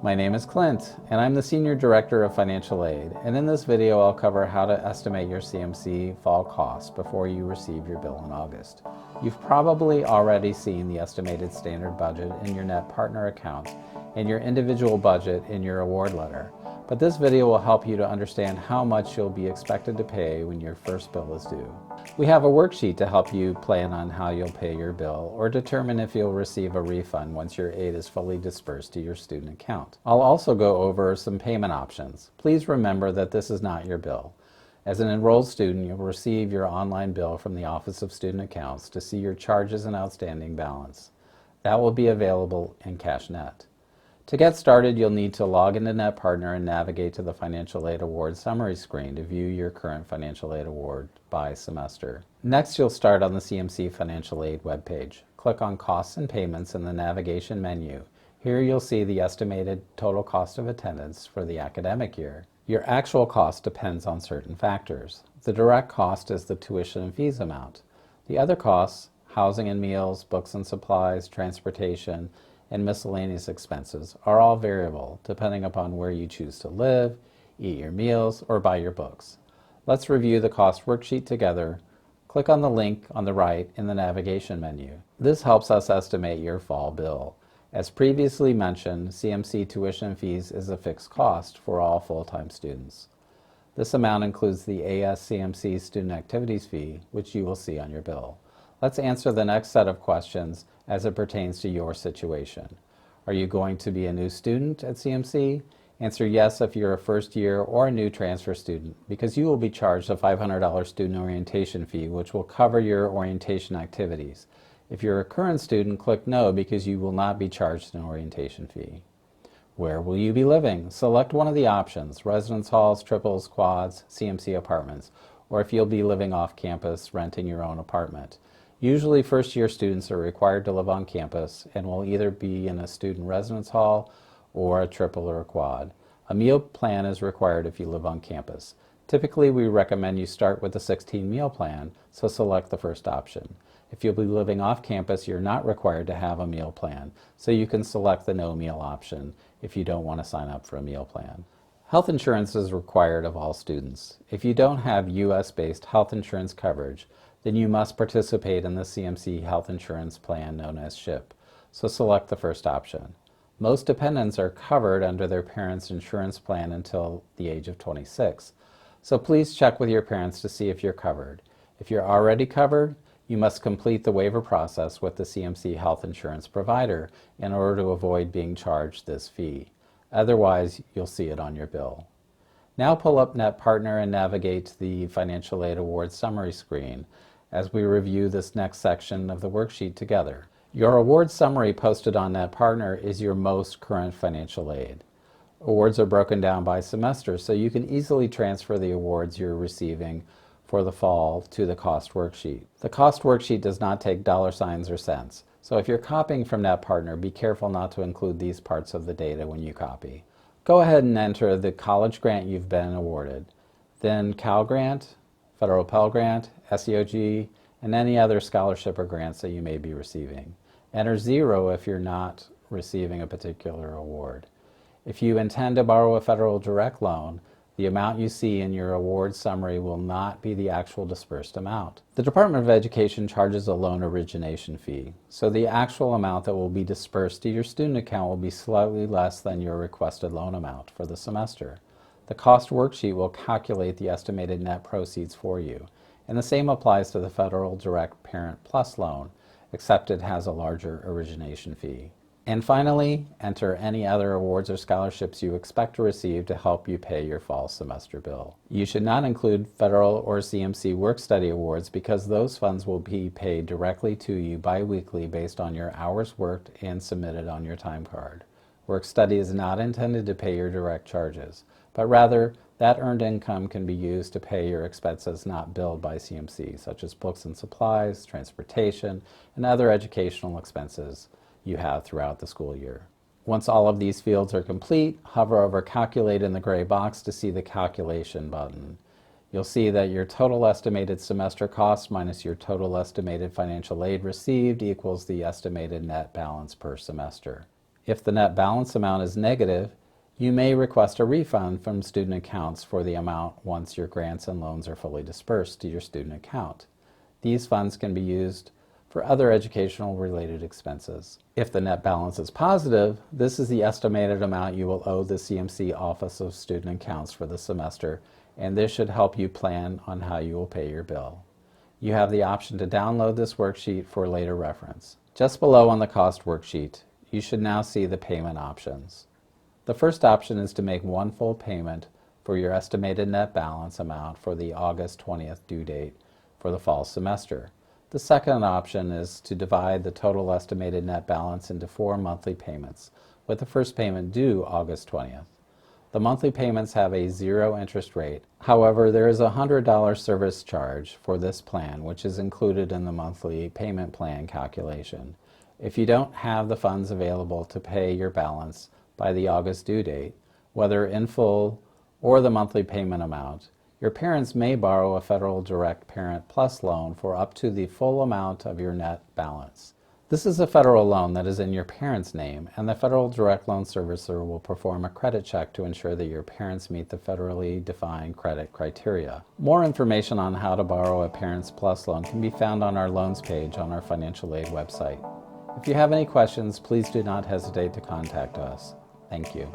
My name is Clint, and I'm the Senior Director of Financial Aid, and in this video I'll cover how to estimate your CMC fall cost before you receive your bill in August. You've probably already seen the estimated standard budget in your net partner account and your individual budget in your award letter, but this video will help you to understand how much you'll be expected to pay when your first bill is due. We have a worksheet to help you plan on how you'll pay your bill or determine if you'll receive a refund once your aid is fully dispersed to your student account. I'll also go over some payment options. Please remember that this is not your bill. As an enrolled student, you'll receive your online bill from the Office of Student Accounts to see your charges and outstanding balance. That will be available in CashNet. To get started, you'll need to log into NetPartner and navigate to the Financial Aid Award summary screen to view your current financial aid award by semester. Next, you'll start on the CMC Financial Aid webpage. Click on Costs and Payments in the navigation menu. Here you'll see the estimated total cost of attendance for the academic year. Your actual cost depends on certain factors. The direct cost is the tuition and fees amount. The other costs, housing and meals, books and supplies, transportation, and miscellaneous expenses, are all variable depending upon where you choose to live, eat your meals, or buy your books. Let's review the cost worksheet together. Click on the link on the right in the navigation menu. This helps us estimate your fall bill. As previously mentioned, CMC tuition fees is a fixed cost for all full-time students. This amount includes the ASCMC student activities fee, which you will see on your bill. Let's answer the next set of questions as it pertains to your situation. Are you going to be a new student at CMC? Answer yes if you're a first year or a new transfer student, because you will be charged a $500 student orientation fee, which will cover your orientation activities. If you're a current student, click no because you will not be charged an orientation fee. Where will you be living? Select one of the options: residence halls, triples, quads, CMC apartments, or if you'll be living off campus, renting your own apartment. Usually first-year students are required to live on campus and will either be in a student residence hall or a triple or a quad. A meal plan is required if you live on campus. Typically, we recommend you start with the 16 meal plan, so select the first option. If you'll be living off campus, you're not required to have a meal plan, so you can select the no meal option if you don't want to sign up for a meal plan. Health insurance is required of all students. If you don't have U.S.-based health insurance coverage, then you must participate in the CMC health insurance plan known as SHIP, so select the first option. Most dependents are covered under their parents' insurance plan until the age of 26, so please check with your parents to see if you're covered. If you're already covered, you must complete the waiver process with the CMC health insurance provider in order to avoid being charged this fee. Otherwise, you'll see it on your bill. Now pull up NetPartner and navigate to the Financial Aid Award summary screen as we review this next section of the worksheet together. Your award summary posted on NetPartner is your most current financial aid. Awards are broken down by semester, so you can easily transfer the awards you're receiving for the fall to the cost worksheet. The cost worksheet does not take dollar signs or cents, so if you're copying from NetPartner, be careful not to include these parts of the data when you copy. Go ahead and enter the college grant you've been awarded, then Cal Grant, Federal Pell Grant, SEOG, and any other scholarship or grants that you may be receiving. Enter 0 if you're not receiving a particular award. If you intend to borrow a federal direct loan, the amount you see in your award summary will not be the actual dispersed amount. The Department of Education charges a loan origination fee, so the actual amount that will be dispersed to your student account will be slightly less than your requested loan amount for the semester. The cost worksheet will calculate the estimated net proceeds for you, and the same applies to the Federal Direct Parent Plus loan, except it has a larger origination fee. And finally, enter any other awards or scholarships you expect to receive to help you pay your fall semester bill. You should not include federal or CMC work-study awards because those funds will be paid directly to you biweekly based on your hours worked and submitted on your time card. Work-study is not intended to pay your direct charges, but rather that earned income can be used to pay your expenses not billed by CMC, such as books and supplies, transportation, and other educational expenses you have throughout the school year. Once all of these fields are complete, hover over Calculate in the gray box to see the Calculation button. You'll see that your total estimated semester cost minus your total estimated financial aid received equals the estimated net balance per semester. If the net balance amount is negative, you may request a refund from student accounts for the amount once your grants and loans are fully dispersed to your student account. These funds can be used for other educational related expenses. If the net balance is positive, this is the estimated amount you will owe the CMC Office of Student Accounts for the semester, and this should help you plan on how you will pay your bill. You have the option to download this worksheet for later reference. Just below on the cost worksheet, you should now see the payment options. The first option is to make one full payment for your estimated net balance amount for the August 20th due date for the fall semester. The second option is to divide the total estimated net balance into 4 monthly payments, with the first payment due August 20th. The monthly payments have a 0 interest rate. However, there is a $100 service charge for this plan, which is included in the monthly payment plan calculation. If you don't have the funds available to pay your balance by the August due date, whether in full or the monthly payment amount, your parents may borrow a Federal Direct Parent Plus loan for up to the full amount of your net balance. This is a federal loan that is in your parents' name, and the Federal Direct Loan Servicer will perform a credit check to ensure that your parents meet the federally defined credit criteria. More information on how to borrow a Parents Plus loan can be found on our loans page on our financial aid website. If you have any questions, please do not hesitate to contact us. Thank you.